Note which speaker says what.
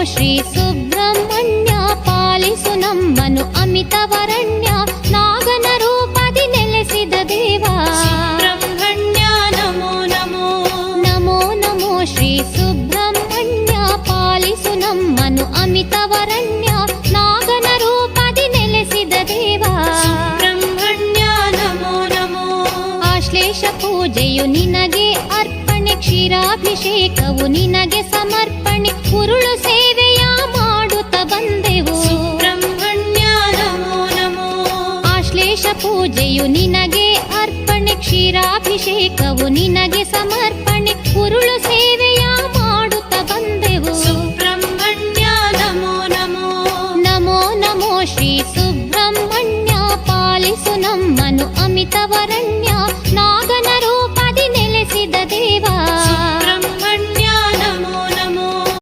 Speaker 1: ಶ್ರೀ ಸುಬ್ರಹ್ಮಣ್ಯ ಪಾಲಿಸು ನಮ್ಮನು ಅಮಿತವರಣ್ಯ ನಾಗನ ರೂಪದಿ ನೆಲೆಸಿದ ದೇವ
Speaker 2: ಸುಬ್ರಹ್ಮಣ್ಯ ನಮೋ ನಮೋ
Speaker 1: ನಮೋ ನಮೋ ಶ್ರೀ ಸುಬ್ರಹ್ಮಣ್ಯ ಪಾಲಿಸು ನಮ್ಮನು ಅಮಿತವರಣ್ಯ ನಾಗನ ರೂಪದಿ ನೆಲೆಸಿದ ದೇವ
Speaker 2: ಸುಬ್ರಹ್ಮಣ್ಯ ನಮೋ ನಮೋ
Speaker 1: ಆಶ್ಲೇಷ ಪೂಜೆಯು ನಿನಗೆ ಅರ್ಪಣೆ ಕ್ಷೀರಾಭಿಷೇಕವು ನಿನಗೆ ಸಮರ್ಪಣೆ ಉರುಳು ಸೇವೆಯ ಮಾಡುತ್ತ ಬಂದೆವು
Speaker 2: ಸುಬ್ರಹ್ಮಣ್ಯ ನಮೋ ನಮೋ
Speaker 1: ಆಶ್ಲೇಷ ಪೂಜೆಯು ನಿನಗೆ ಅರ್ಪಣೆ ಕ್ಷೀರಾಭಿಷೇಕವು ನಿನಗೆ ಸಮರ್ಪಣೆ ಉರುಳು ಸೇವೆ